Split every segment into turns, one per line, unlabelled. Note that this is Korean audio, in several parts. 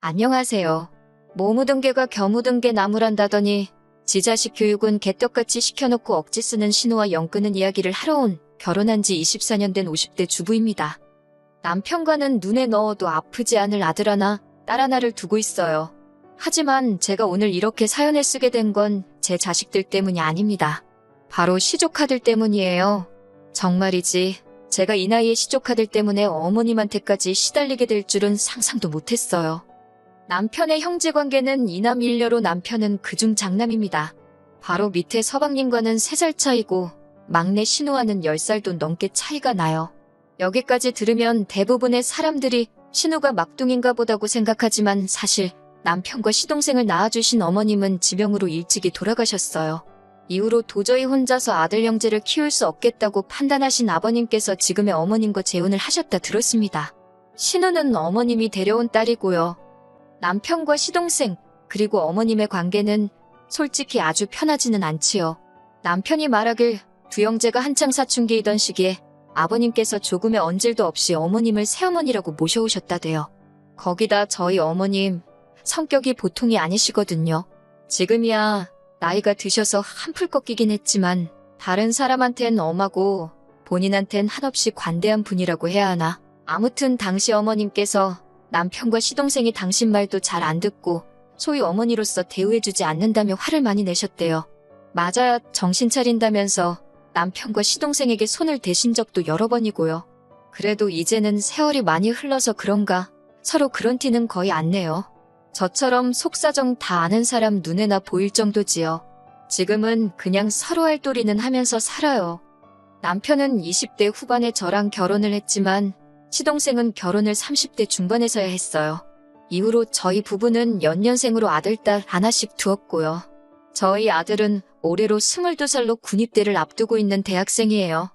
안녕하세요. 뭐 묻은 개가 겨 묻은 개 나무란다더니 지 자식 교육은 개떡같이 시켜놓고 억지 쓰는 신우와 영 끄는 이야기를 하러 온 결혼한 지 24년 된 50대 주부입니다. 남편과는 눈에 넣어도 아프지 않을 아들 하나, 딸 하나를 두고 있어요. 하지만 제가 오늘 이렇게 사연을 쓰게 된 건 제 자식들 때문이 아닙니다. 바로 시조카들 때문이에요. 정말이지 제가 이 나이에 시조카들 때문에 어머님한테까지 시달리게 될 줄은 상상도 못했어요. 남편의 형제관계는 이남 일녀로 남편은 그중 장남입니다. 바로 밑에 서방님과는 3살 차이고 막내 신우와는 10살도 넘게 차이가 나요. 여기까지 들으면 대부분의 사람들이 신우가 막둥인가 보다고 생각하지만 사실 남편과 시동생을 낳아주신 어머님은 지병으로 일찍이 돌아가셨어요. 이후로 도저히 혼자서 아들 형제를 키울 수 없겠다고 판단하신 아버님께서 지금의 어머님과 재혼을 하셨다 들었습니다. 신우는 어머님이 데려온 딸이고요. 남편과 시동생 그리고 어머님의 관계는 솔직히 아주 편하지는 않지요. 남편이 말하길 두 형제가 한창 사춘기이던 시기에 아버님께서 조금의 언질도 없이 어머님을 새어머니라고 모셔오셨다대요. 거기다 저희 어머님 성격이 보통이 아니시거든요. 지금이야 나이가 드셔서 한풀 꺾이긴 했지만 다른 사람한텐 엄하고 본인한텐 한없이 관대한 분이라고 해야 하나. 아무튼 당시 어머님께서 남편과 시동생이 당신 말도 잘 안 듣고 소위 어머니로서 대우해주지 않는다며 화를 많이 내셨대요. 맞아야 정신 차린다면서 남편과 시동생에게 손을 대신 적도 여러 번이고요. 그래도 이제는 세월이 많이 흘러서 그런가 서로 그런 티는 거의 안 내요. 저처럼 속사정 다 아는 사람 눈에나 보일 정도지요. 지금은 그냥 서로 할 도리는 하면서 살아요. 남편은 20대 후반에 저랑 결혼을 했지만 시동생은 결혼을 30대 중반에서야 했어요. 이후로 저희 부부는 연년생으로 아들, 딸 하나씩 두었고요. 저희 아들은 올해로 22살로 군입대를 앞두고 있는 대학생이에요.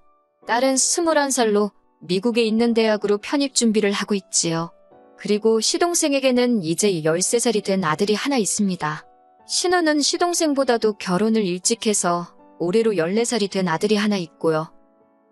딸은 21살로 미국에 있는 대학으로 편입 준비를 하고 있지요. 그리고 시동생에게는 이제 13살이 된 아들이 하나 있습니다. 신우는 시동생보다도 결혼을 일찍 해서 올해로 14살이 된 아들이 하나 있고요.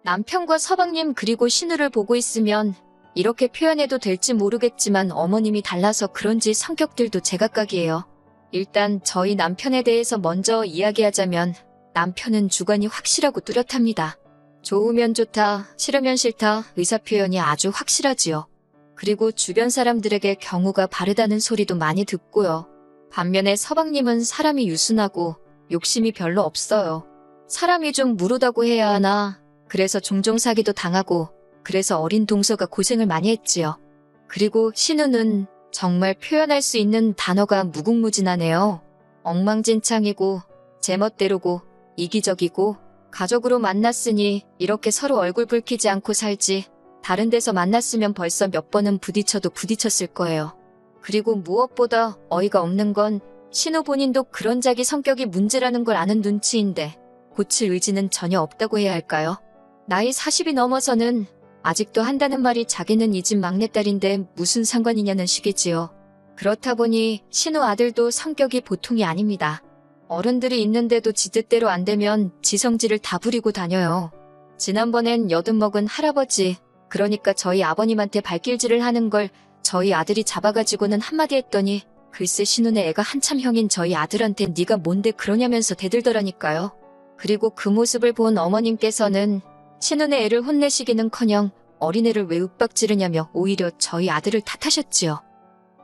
남편과 서방님 그리고 신우를 보고 있으면 이렇게 표현해도 될지 모르겠지만 어머님이 달라서 그런지 성격들도 제각각이에요. 일단 저희 남편에 대해서 먼저 이야기하자면 남편은 주관이 확실하고 뚜렷합니다. 좋으면 좋다, 싫으면 싫다 의사표현이 아주 확실하지요. 그리고 주변 사람들에게 경우가 바르다는 소리도 많이 듣고요. 반면에 서방님은 사람이 유순하고 욕심이 별로 없어요. 사람이 좀 무르다고 해야 하나. 그래서 종종 사기도 당하고 그래서 어린 동서가 고생을 많이 했지요. 그리고 신우는 정말 표현할 수 있는 단어가 무궁무진하네요. 엉망진창이고 제멋대로고 이기적이고 가족으로 만났으니 이렇게 서로 얼굴 붉히지 않고 살지 다른 데서 만났으면 벌써 몇 번은 부딪혀도 부딪혔을 거예요. 그리고 무엇보다 어이가 없는 건 신우 본인도 그런 자기 성격이 문제라는 걸 아는 눈치인데 고칠 의지는 전혀 없다고 해야 할까요? 나이 40이 넘어서는 아직도 한다는 말이 자기는 이 집 막내딸인데 무슨 상관이냐는 식이지요. 그렇다 보니 신우 아들도 성격이 보통이 아닙니다. 어른들이 있는데도 지 뜻대로 안 되면 지 성질을 다 부리고 다녀요. 지난번엔 여든먹은 할아버지, 그러니까 저희 아버님한테 발길질을 하는 걸 저희 아들이 잡아가지고는 한마디 했더니 글쎄 신우네 애가 한참 형인 저희 아들한테 네가 뭔데 그러냐면서 대들더라니까요. 그리고 그 모습을 본 어머님께서는 신우네 애를 혼내시기는커녕 어린애를 왜 윽박지르냐며 오히려 저희 아들을 탓하셨지요.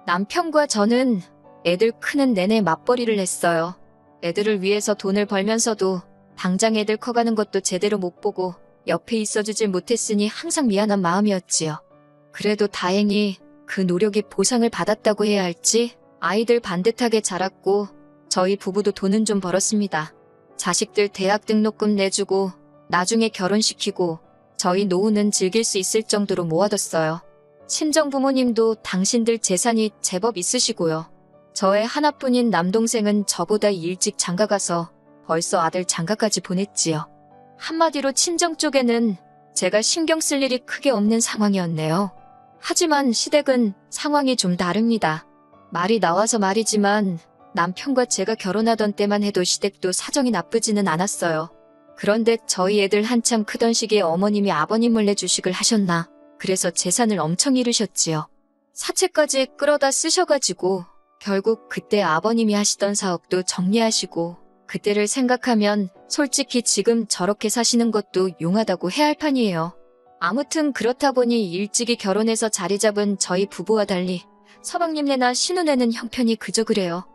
남편과 저는 애들 크는 내내 맞벌이를 했어요. 애들을 위해서 돈을 벌면서도 당장 애들 커가는 것도 제대로 못 보고 옆에 있어주질 못했으니 항상 미안한 마음이었지요. 그래도 다행히 그 노력이 보상을 받았다고 해야 할지 아이들 반듯하게 자랐고 저희 부부도 돈은 좀 벌었습니다. 자식들 대학 등록금 내주고 나중에 결혼시키고 저희 노후는 즐길 수 있을 정도로 모아뒀어요. 친정부모님도 당신들 재산이 제법 있으시고요. 저의 하나뿐인 남동생은 저보다 일찍 장가가서 벌써 아들 장가까지 보냈지요. 한마디로 친정 쪽에는 제가 신경 쓸 일이 크게 없는 상황이었네요. 하지만 시댁은 상황이 좀 다릅니다. 말이 나와서 말이지만 남편과 제가 결혼하던 때만 해도 시댁도 사정이 나쁘지는 않았어요. 그런데 저희 애들 한참 크던 시기에 어머님이 아버님 몰래 주식을 하셨나. 그래서 재산을 엄청 잃으셨지요. 사채까지 끌어다 쓰셔가지고 결국 그때 아버님이 하시던 사업도 정리하시고 그때를 생각하면 솔직히 지금 저렇게 사시는 것도 용하다고 해야 할 판이에요. 아무튼 그렇다 보니 일찍이 결혼해서 자리 잡은 저희 부부와 달리 서방님네나 신우네는 형편이 그저 그래요.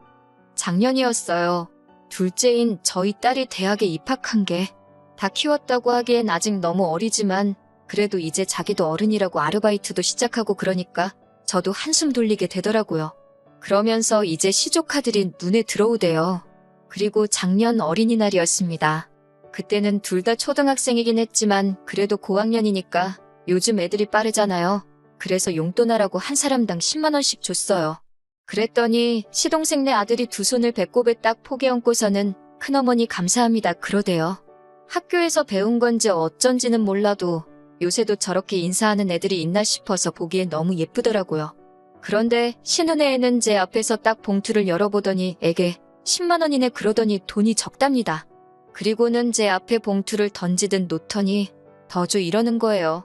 작년이었어요. 둘째인 저희 딸이 대학에 입학한 게 다 키웠다고 하기엔 아직 너무 어리지만 그래도 이제 자기도 어른이라고 아르바이트도 시작하고 그러니까 저도 한숨 돌리게 되더라고요. 그러면서 이제 시조카들이 눈에 들어오대요. 그리고 작년 어린이날이었습니다. 그때는 둘 다 초등학생이긴 했지만 그래도 고학년이니까 요즘 애들이 빠르잖아요. 그래서 용돈하라고 한 사람당 10만 원씩 줬어요. 그랬더니 시동생네 아들이 두 손을 배꼽에 딱 포개 얹고서는 큰어머니 감사합니다 그러대요. 학교에서 배운 건지 어쩐지는 몰라도 요새도 저렇게 인사하는 애들이 있나 싶어서 보기에 너무 예쁘더라고요. 그런데 신혼의 애는 제 앞에서 딱 봉투를 열어보더니 에게 10만 원이네 그러더니 돈이 적답니다. 그리고는 제 앞에 봉투를 던지듯 놓더니 더 줘 이러는 거예요.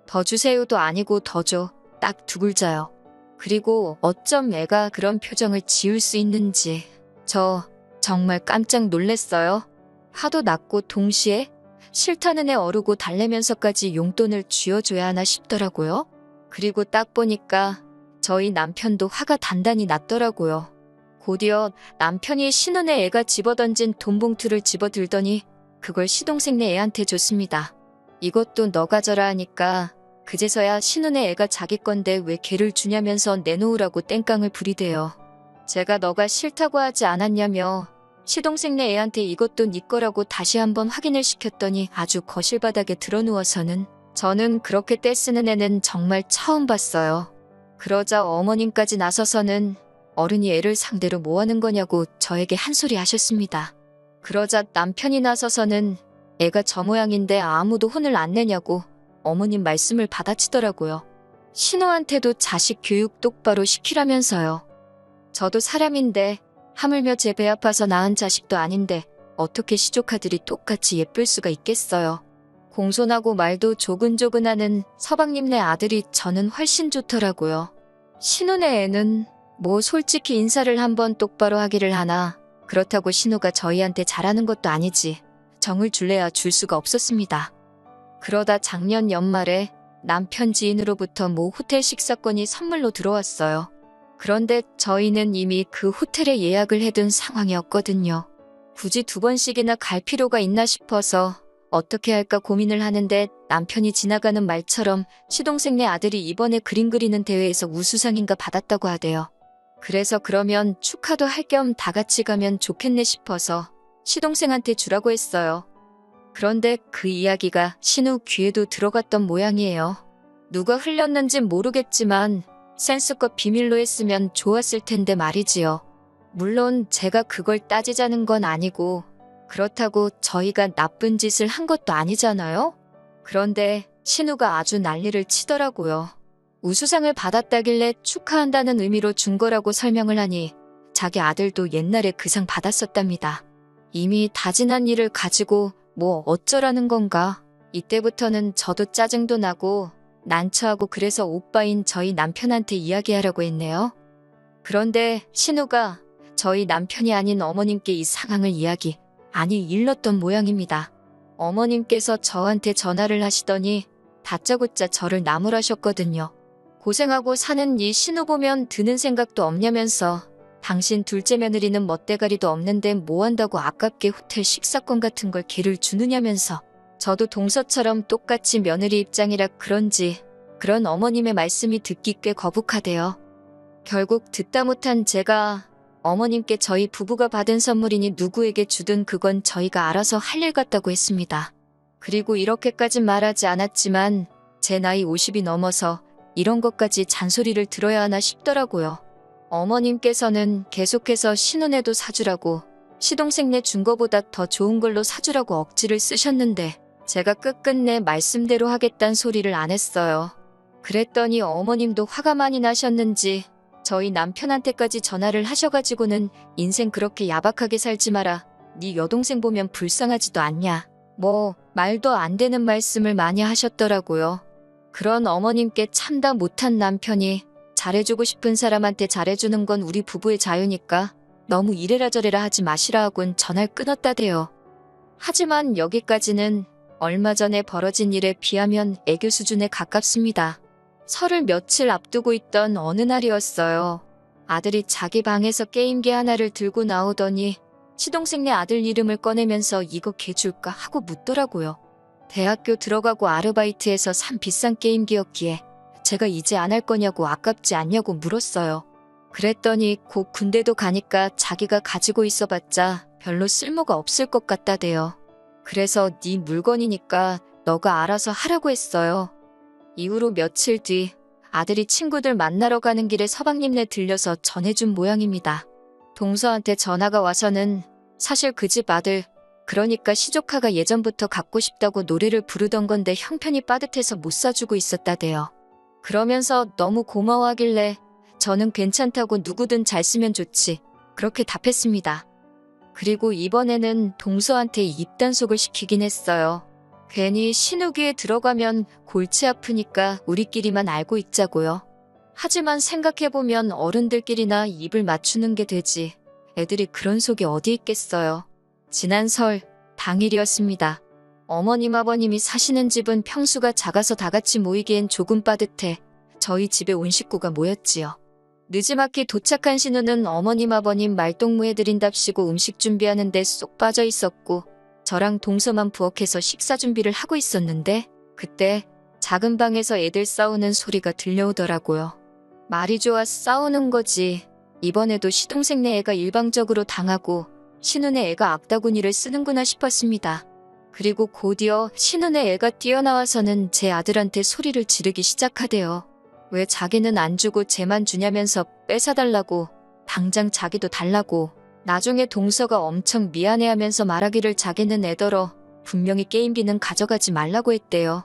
더 주세요도 아니고 더 줘. 딱 두 글자요. 그리고 어쩜 애가 그런 표정을 지을 수 있는지 저 정말 깜짝 놀랐어요. 화도 났고 동시에 싫다는 애 어르고 달래면서까지 용돈을 쥐어줘야 하나 싶더라고요. 그리고 딱 보니까 저희 남편도 화가 단단히 났더라고요. 곧이어 남편이 신혼에 애가 집어던진 돈 봉투를 집어들더니 그걸 시동생네 애한테 줬습니다. 이것도 너 가져라 하니까 그제서야 신혼의 애가 자기 건데 왜 걔를 주냐면서 내놓으라고 땡깡을 부리대요. 제가 너가 싫다고 하지 않았냐며 시동생네 애한테 이것도 네 거라고 다시 한번 확인을 시켰더니 아주 거실 바닥에 드러누워서는 저는 그렇게 떼쓰는 애는 정말 처음 봤어요. 그러자 어머님까지 나서서는 어른이 애를 상대로 뭐 하는 거냐고 저에게 한 소리 하셨습니다. 그러자 남편이 나서서는 애가 저 모양인데 아무도 혼을 안 내냐고 어머님 말씀을 받아치더라고요. 신우한테도 자식 교육 똑바로 시키라면서요. 저도 사람인데 하물며 제 배 아파서 낳은 자식도 아닌데 어떻게 시조카들이 똑같이 예쁠 수가 있겠어요. 공손하고 말도 조근조근하는 서방님네 아들이 저는 훨씬 좋더라고요. 신우네 애는 뭐 솔직히 인사를 한번 똑바로 하기를 하나 그렇다고 신우가 저희한테 잘하는 것도 아니지. 정을 줄래야 줄 수가 없었습니다. 그러다 작년 연말에 남편 지인으로부터 모 호텔 식사권이 선물로 들어왔어요. 그런데 저희는 이미 그 호텔에 예약을 해둔 상황이었거든요. 굳이 두 번씩이나 갈 필요가 있나 싶어서 어떻게 할까 고민을 하는데 남편이 지나가는 말처럼 시동생네 아들이 이번에 그림 그리는 대회에서 우수상인가 받았다고 하대요. 그래서 그러면 축하도 할 겸 다 같이 가면 좋겠네 싶어서 시동생한테 주라고 했어요. 그런데 그 이야기가 신우 귀에도 들어갔던 모양이에요. 누가 흘렸는진 모르겠지만 센스껏 비밀로 했으면 좋았을 텐데 말이지요. 물론 제가 그걸 따지자는 건 아니고 그렇다고 저희가 나쁜 짓을 한 것도 아니잖아요. 그런데 신우가 아주 난리를 치더라고요. 우수상을 받았다길래 축하한다는 의미로 준 거라고 설명을 하니 자기 아들도 옛날에 그 상 받았었답니다. 이미 다 지난 일을 가지고 뭐 어쩌라는 건가. 이때부터는 저도 짜증도 나고 난처하고 그래서 오빠인 저희 남편한테 이야기하라고 했네요. 그런데 신우가 저희 남편이 아닌 어머님께 이 상황을 일렀던 모양입니다. 어머님께서 저한테 전화를 하시더니 다짜고짜 저를 나무라셨거든요. 고생하고 사는 이 신우 보면 드는 생각도 없냐면서 당신 둘째 며느리는 멋대가리도 없는데 뭐 한다고 아깝게 호텔 식사권 같은 걸 걔를 주느냐면서 저도 동서처럼 똑같이 며느리 입장이라 그런지 그런 어머님의 말씀이 듣기 꽤 거북하대요. 결국 듣다 못한 제가 어머님께 저희 부부가 받은 선물이니 누구에게 주든 그건 저희가 알아서 할 일 같다고 했습니다. 그리고 이렇게까진 말하지 않았지만 제 나이 50이 넘어서 이런 것까지 잔소리를 들어야 하나 싶더라고요. 어머님께서는 계속해서 신혼에도 사주라고 시동생네 준 거보다 더 좋은 걸로 사주라고 억지를 쓰셨는데 제가 끝끝내 말씀대로 하겠단 소리를 안 했어요. 그랬더니 어머님도 화가 많이 나셨는지 저희 남편한테까지 전화를 하셔가지고는 인생 그렇게 야박하게 살지 마라. 네 여동생 보면 불쌍하지도 않냐. 뭐 말도 안 되는 말씀을 많이 하셨더라고요. 그런 어머님께 참다 못한 남편이 잘해주고 싶은 사람한테 잘해주는 건 우리 부부의 자유니까 너무 이래라 저래라 하지 마시라 하곤 전화를 끊었다대요. 하지만 여기까지는 얼마 전에 벌어진 일에 비하면 애교 수준에 가깝습니다. 설을 며칠 앞두고 있던 어느 날이었어요. 아들이 자기 방에서 게임기 하나를 들고 나오더니 시동생네 아들 이름을 꺼내면서 이거 걔 줄까 하고 묻더라고요. 대학교 들어가고 아르바이트해서 산 비싼 게임기였기에 제가 이제 안 할 거냐고 아깝지 않냐고 물었어요. 그랬더니 곧 군대도 가니까 자기가 가지고 있어봤자 별로 쓸모가 없을 것 같다대요. 그래서 네 물건이니까 너가 알아서 하라고 했어요. 이후로 며칠 뒤 아들이 친구들 만나러 가는 길에 서방님네 들려서 전해준 모양입니다. 동서한테 전화가 와서는 사실 그 집 아들, 그러니까 시조카가 예전부터 갖고 싶다고 노래를 부르던 건데 형편이 빠듯해서 못 사주고 있었다대요. 그러면서 너무 고마워하길래 저는 괜찮다고 누구든 잘 쓰면 좋지 그렇게 답했습니다. 그리고 이번에는 동서한테 입단속을 시키긴 했어요. 괜히 신우기에 들어가면 골치 아프니까 우리끼리만 알고 있자고요. 하지만 생각해보면 어른들끼리나 입을 맞추는 게 되지 애들이 그런 속이 어디 있겠어요. 지난 설 당일이었습니다. 어머님 아버님이 사시는 집은 평수가 작아서 다 같이 모이기엔 조금 빠듯해 저희 집에 온 식구가 모였지요. 늦지막히 도착한 신우는 어머님 아버님 말동무해드린답시고 음식 준비하는 데 쏙 빠져 있었고 저랑 동서만 부엌에서 식사 준비를 하고 있었는데 그때 작은 방에서 애들 싸우는 소리가 들려오더라고요. 말이 좋아 싸우는 거지. 이번에도 시동생네 애가 일방적으로 당하고 신우네 애가 악다구니를 쓰는구나 싶었습니다. 그리고 곧이어 신우네 애가 뛰어나와서는 제 아들한테 소리를 지르기 시작하대요. 왜 자기는 안 주고 쟤만 주냐면서 뺏어달라고, 당장 자기도 달라고. 나중에 동서가 엄청 미안해하면서 말하기를 자기는 애더러 분명히 게임기는 가져가지 말라고 했대요.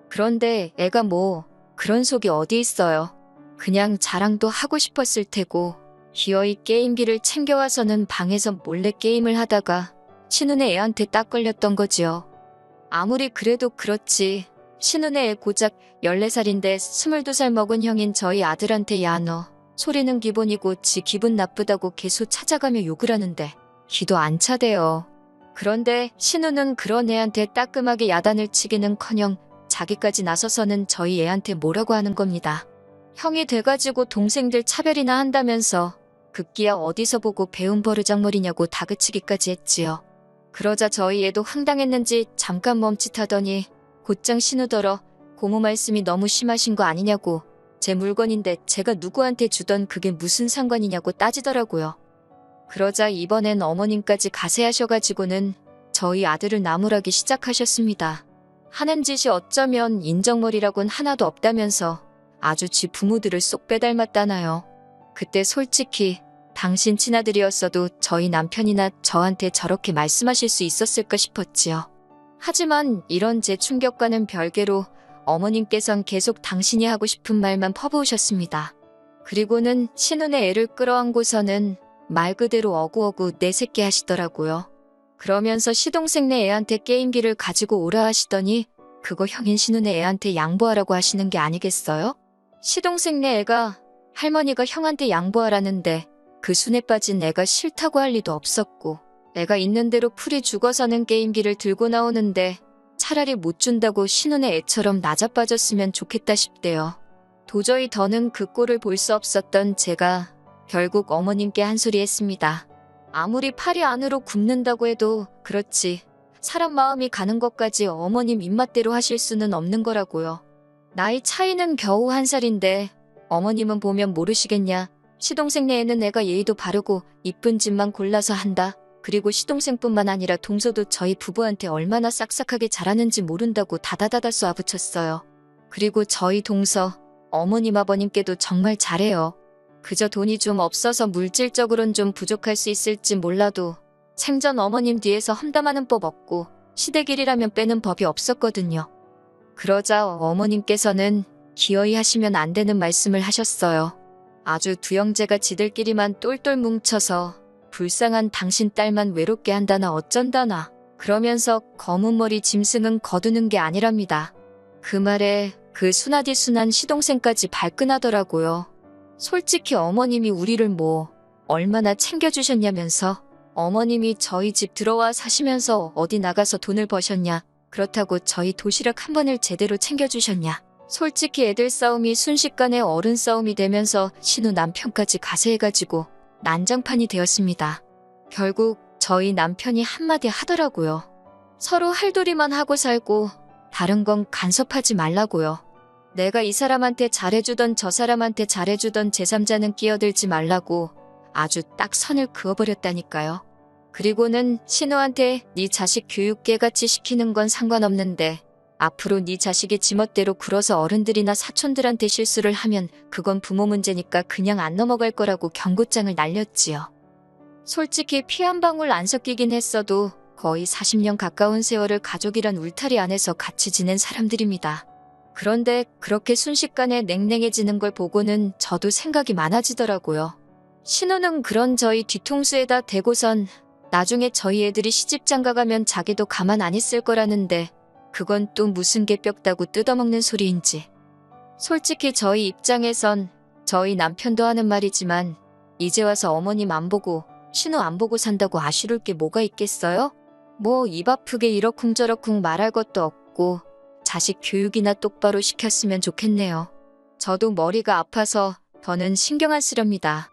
그런데 애가 뭐 그런 속이 어디 있어요. 그냥 자랑도 하고 싶었을 테고 기어이 게임기를 챙겨와서는 방에서 몰래 게임을 하다가 신우네 애한테 딱 걸렸던 거지요. 아무리 그래도 그렇지. 신우네 애 고작 14살인데 22살 먹은 형인 저희 아들한테 야 너 소리는 기본이고 지 기분 나쁘다고 계속 찾아가며 욕을 하는데 기도 안 차대요. 그런데 신우는 그런 애한테 따끔하게 야단을 치기는커녕 자기까지 나서서는 저희 애한테 뭐라고 하는 겁니다. 형이 돼가지고 동생들 차별이나 한다면서 급기야 어디서 보고 배운 버르장머리냐고 다그치기까지 했지요. 그러자 저희 애도 황당했는지 잠깐 멈칫하더니 곧장 신우더러 고모 말씀이 너무 심하신 거 아니냐고 제 물건인데 제가 누구한테 주던 그게 무슨 상관이냐고 따지더라고요. 그러자 이번엔 어머님까지 가세하셔가지고는 저희 아들을 나무라기 시작하셨습니다. 하는 짓이 어쩌면 인정머리라곤 하나도 없다면서 아주 지 부모들을 쏙 빼닮았다나요. 그때 솔직히 당신 친아들이었어도 저희 남편이나 저한테 저렇게 말씀하실 수 있었을까 싶었지요. 하지만 이런 제 충격과는 별개로 어머님께선 계속 당신이 하고 싶은 말만 퍼부으셨습니다. 그리고는 신우네 애를 끌어안고서는 말 그대로 어구어구 내 새끼 하시더라고요. 그러면서 시동생네 애한테 게임기를 가지고 오라 하시더니 그거 형인 신우네 애한테 양보하라고 하시는 게 아니겠어요? 시동생네 애가 할머니가 형한테 양보하라는데 그 순에 빠진 애가 싫다고 할 리도 없었고 애가 있는 대로 풀이 죽어서는 게임기를 들고 나오는데 차라리 못 준다고 신우네 애처럼 나자빠졌으면 좋겠다 싶대요. 도저히 더는 그 꼴을 볼 수 없었던 제가 결국 어머님께 한 소리 했습니다. 아무리 팔이 안으로 굽는다고 해도 그렇지 사람 마음이 가는 것까지 어머님 입맛대로 하실 수는 없는 거라고요. 나이 차이는 겨우 1살인데 어머님은 보면 모르시겠냐. 시동생네 애는 애가 예의도 바르고 이쁜 짓만 골라서 한다. 그리고 시동생뿐만 아니라 동서도 저희 부부한테 얼마나 싹싹하게 잘하는지 모른다고 다다다다 쏘아붙였어요. 그리고 저희 동서, 어머님 아버님께도 정말 잘해요. 그저 돈이 좀 없어서 물질적으론 좀 부족할 수 있을지 몰라도 생전 어머님 뒤에서 험담하는 법 없고 시댁일이라면 빼는 법이 없었거든요. 그러자 어머님께서는 기어이 하시면 안 되는 말씀을 하셨어요. 아주 두 형제가 지들끼리만 똘똘 뭉쳐서 불쌍한 당신 딸만 외롭게 한다나 어쩐다나 그러면서 검은 머리 짐승은 거두는 게 아니랍니다. 그 말에 그 순하디 순한 시동생까지 발끈하더라고요. 솔직히 어머님이 우리를 얼마나 챙겨주셨냐면서. 어머님이 저희 집 들어와 사시면서 어디 나가서 돈을 버셨냐. 그렇다고 저희 도시락 한 번을 제대로 챙겨주셨냐. 솔직히 애들 싸움이 순식간에 어른 싸움이 되면서 신우 남편까지 가세해가지고 난장판이 되었습니다. 결국 저희 남편이 한마디 하더라고요. 서로 할도리만 하고 살고 다른 건 간섭하지 말라고요. 내가 이 사람한테 잘해주던 저 사람한테 잘해주던 제3자는 끼어들지 말라고 아주 딱 선을 그어버렸다니까요. 그리고는 신우한테 네 자식 교육 깨같이 시키는 건 상관없는데 앞으로 네 자식이 지멋대로 굴어서 어른들이나 사촌들한테 실수를 하면 그건 부모 문제니까 그냥 안 넘어갈 거라고 경고장을 날렸지요. 솔직히 피 한 방울 안 섞이긴 했어도 거의 40년 가까운 세월을 가족이란 울타리 안에서 같이 지낸 사람들입니다. 그런데 그렇게 순식간에 냉랭해지는 걸 보고는 저도 생각이 많아지더라고요. 신우는 그런 저희 뒤통수에다 대고선 나중에 저희 애들이 시집장가 가면 자기도 가만 안 있을 거라는데 그건 또 무슨 개뼈다고 뜯어먹는 소리인지. 솔직히 저희 입장에선 저희 남편도 하는 말이지만 이제 와서 어머님 안 보고 신우 안 보고 산다고 아쉬울 게 뭐가 있겠어요? 입 아프게 이러쿵저러쿵 말할 것도 없고 자식 교육이나 똑바로 시켰으면 좋겠네요. 저도 머리가 아파서 더는 신경 안 쓰렵니다.